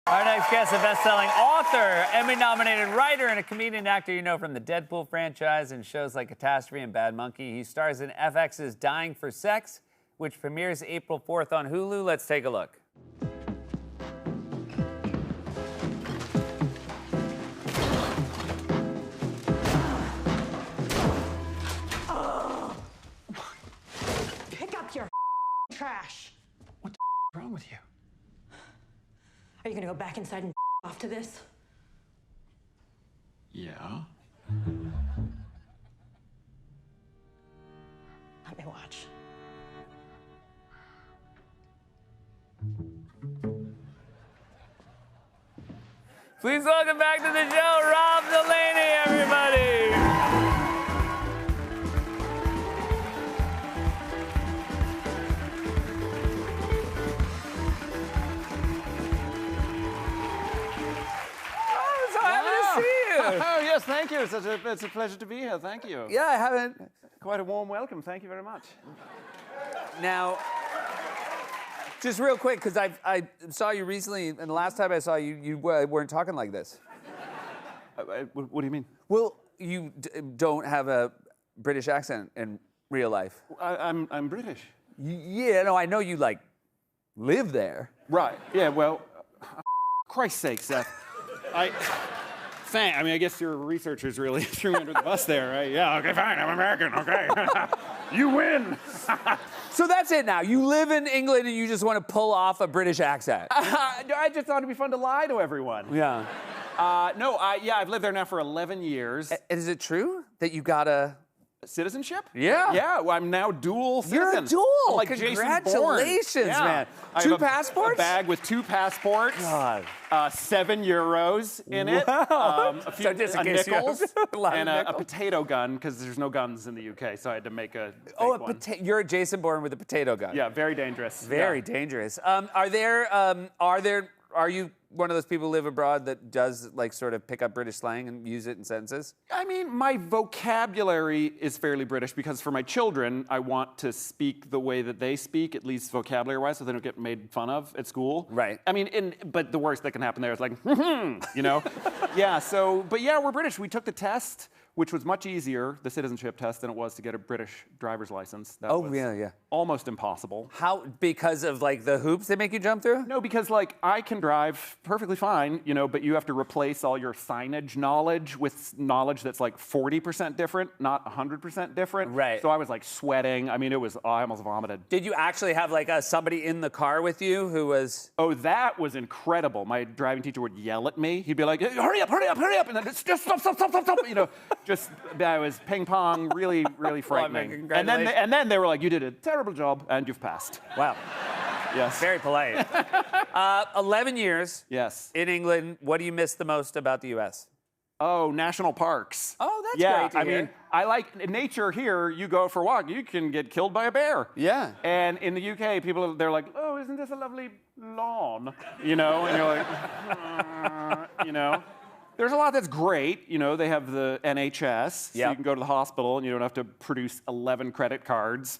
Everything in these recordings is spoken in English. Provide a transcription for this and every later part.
Our next guest, a best-selling author, Emmy-nominated writer, and a comedian actor you know from the Deadpool franchise and shows like Catastrophe and Bad Monkey. He stars in FX's Dying for Sex, which premieres April 4th on Hulu. Let's take a look. Pick up your trash. What's wrong with you? Are you gonna go back inside and off to this? Yeah. Let me watch. Please welcome back to the show, Rob Delaney, everybody. Oh, so happy to see you. Oh, yes, thank you. It's a pleasure to be here. Thank you. Yeah, I haven't. Quite a warm welcome. Thank you very much. Now, just real quick, because I saw you recently, and the last time I saw you, you weren't talking like this. What do you mean? Well, you don't have a British accent in real life. I'm British. Yeah, no, I know you, like, live there. Right. Yeah, well, Christ's sake, Seth. I mean, I guess your researchers really threw me under the bus there, right? Yeah, okay, fine, I'm American, okay. You win. So that's it now. You live in England and you just want to pull off a British accent. I just thought it'd be fun to lie to everyone. Yeah. I've lived there now for 11 years. Is it true that you got a Citizenship? Yeah. Yeah, well, I'm now dual citizen. You're a dual. I'm like Jason Bourne. Congratulations, Yeah. man. I Two have passports? A bag with 2 passports. God. €7 in it. Wow. A few So just in case you have nickels a lot of and a nickels. potato gun because there's no guns in the UK, so I had to make a fake Oh, one. you're a Jason Bourne with a potato gun. Yeah, very dangerous. Very Yeah. dangerous. Are you one of those people who live abroad that does like sort of pick up British slang and use it in sentences? I mean, my vocabulary is fairly British because for my children, I want to speak the way that they speak, at least vocabulary-wise, so they don't get made fun of at school. Right. I mean, but the worst that can happen there is like, you know? Yeah, but yeah, we're British. We took the test, which was much easier, the citizenship test, than it was to get a British driver's license. That was yeah. almost impossible. How? Because of like the hoops they make you jump through? No, because like I can drive perfectly fine, you know, but you have to replace all your signage knowledge with knowledge that's like 40% different, not 100% different. Right. So I was like sweating. I mean, I almost vomited. Did you actually have like somebody in the car with you who was? Oh, that was incredible. My driving teacher would yell at me. He'd be like, hurry up, hurry up, hurry up. And then just stop. You know, I was ping pong, really, really frightening. Well, and then they were like, you did a terrible job and you've passed. Wow. Yes. Very polite. 11 years. Yes. In England. What do you miss the most about the U.S.? Oh, national parks. Oh, that's yeah, great to hear. I mean, I like nature here. You go for a walk, you can get killed by a bear. Yeah. And in the UK, they're like, oh, isn't this a lovely lawn? You know, and you're like, you know. There's a lot that's great. You know, they have the NHS, so you can go to the hospital and you don't have to produce 11 credit cards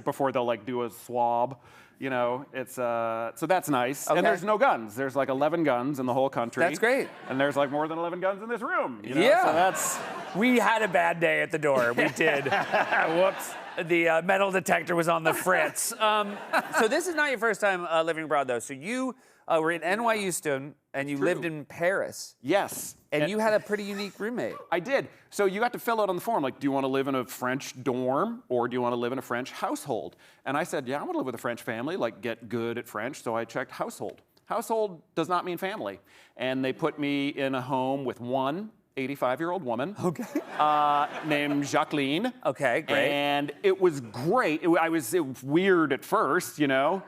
before they'll like do a swab. You know, it's so that's nice. Okay. And there's no guns. There's like 11 guns in the whole country. That's great. And there's like more than 11 guns in this room. You know? Yeah. So We had a bad day at the door. We did. Whoops. The metal detector was on the fritz. So this is not your first time living abroad, though. So you were at NYU student, and you lived in Paris. Yes. And you had a pretty unique roommate. I did. So you got to fill out on the form, like, do you want to live in a French dorm or do you want to live in a French household? And I said, yeah, I want to live with a French family, like get good at French. So I checked household. Household does not mean family. And they put me in a home with one 85-year-old woman. Okay. Named Jacqueline. Okay, great. And it was great. It was weird at first, you know.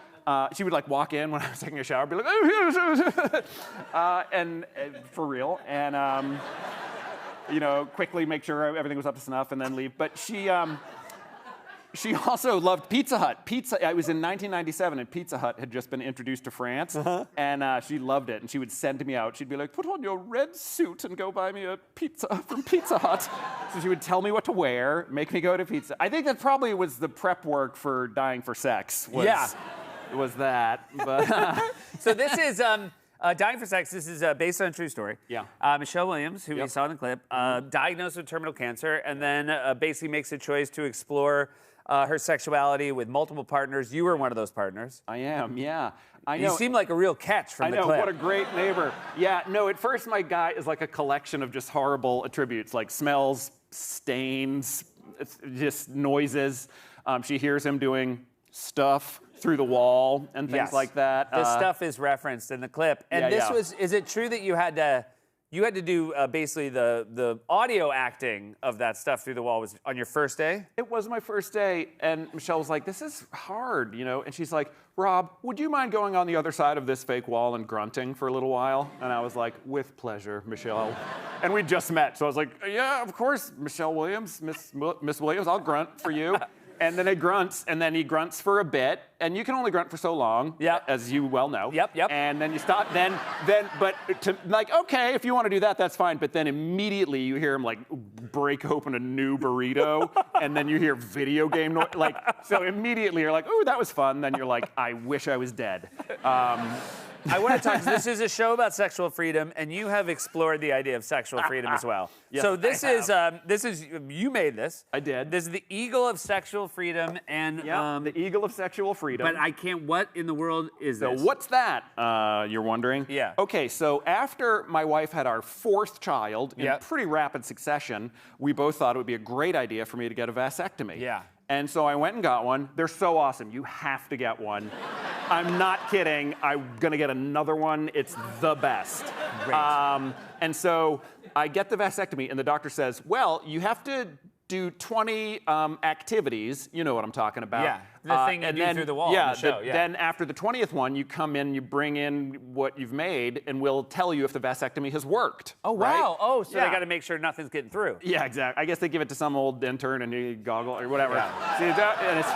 She would like walk in when I was taking a shower, be like, and for real, and you know, quickly make sure everything was up to snuff, and then leave. But she also loved Pizza Hut. It was in 1997, and Pizza Hut had just been introduced to France, and she loved it. And she would send me out. She'd be like, "Put on your red suit and go buy me a pizza from Pizza Hut." So she would tell me what to wear, make me go to pizza. I think that probably was the prep work for Dying for Sex. Was that. But So this is Dying for Sex, this is based on a true story. Yeah. Michelle Williams, who we saw in the clip, diagnosed with terminal cancer and then basically makes a choice to explore her sexuality with multiple partners. You were one of those partners. I am, yeah. I know. You seem like a real catch from the clip. I know, what a great neighbor. Yeah, no, at first my guy is like a collection of just horrible attributes, like smells, stains, it's just noises. She hears him doing stuff through the wall and things like that. This stuff is referenced in the clip. And is it true that you had to do basically the audio acting of that stuff through the wall was on your first day? It was my first day, and Michelle was like, this is hard, you know? And she's like, Rob, would you mind going on the other side of this fake wall and grunting for a little while? And I was like, with pleasure, Michelle. And we just met, so I was like, yeah, of course, Michelle Williams, Miss Williams, I'll grunt for you. And then it grunts, and then he grunts for a bit, and you can only grunt for so long, as you well know. Yep. And then you stop. Okay, if you want to do that, that's fine. But then immediately you hear him like break open a new burrito, and then you hear video game noise. So immediately you're like, ooh, that was fun. Then you're like, I wish I was dead. I want to talk. This is a show about sexual freedom, and you have explored the idea of sexual freedom as well. Yes, so this is you made this. I did. This is the Eagle of Sexual Freedom, and the Eagle of Sexual Freedom. But I can't. What in the world is this? So what's that? You're wondering? Yeah. Okay, so after my wife had our fourth child in pretty rapid succession, we both thought it would be a great idea for me to get a vasectomy. Yeah. And so I went and got one. They're so awesome. You have to get one. I'm not kidding. I'm going to get another one. It's the best. Great. And so I get the vasectomy, and the doctor says, well, you have to do 20 activities. You know what I'm talking about. Yeah, the thing you do through the wall on the show. Then after the 20th one, you come in, you bring in what you've made, and we'll tell you if the vasectomy has worked. Oh, wow. Right? Oh, so they got to make sure nothing's getting through. Yeah, exactly. I guess they give it to some old intern and you goggle or whatever. Yeah. See, and it's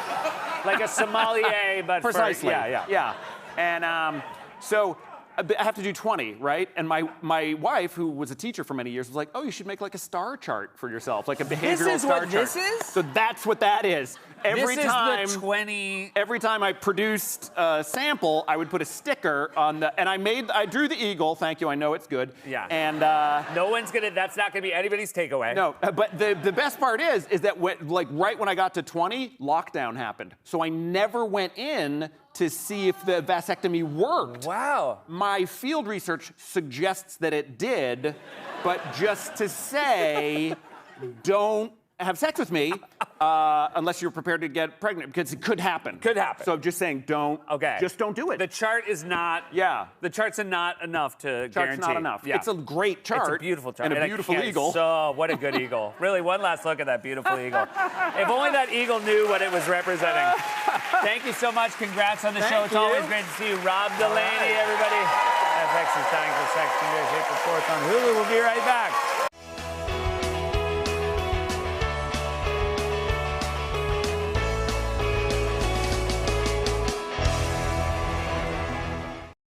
like a sommelier, but precisely. Yeah. And so I have to do 20, right? And my wife, who was a teacher for many years, was like, oh, you should make like a star chart for yourself, like a behavioral star chart. This is what this is? So that's what that is. Every this time, is the 20... Every time I produced a sample, I would put a sticker on the, and I drew the eagle, thank you, I know it's good. Yeah. And that's not gonna be anybody's takeaway. No, but the best part is that right when I got to 20, lockdown happened. So I never went in to see if the vasectomy worked. Wow. My field research suggests that it did, but just to say, don't have sex with me unless you're prepared to get pregnant, because it could happen. Could happen. So just saying, just don't do it. The chart is not. Yeah. The chart's not enough to Chart's guarantee. not enough. Yeah. It's a great chart. It's a beautiful chart. And a beautiful eagle. So, what a good eagle. Really, one last look at that beautiful eagle. If only that eagle knew what it was representing. Thank you so much. Congrats on the show. It's always great to see you. Rob Delaney, everybody. FX is Dying for Sex, premieres April 4th on Hulu. We'll be right back.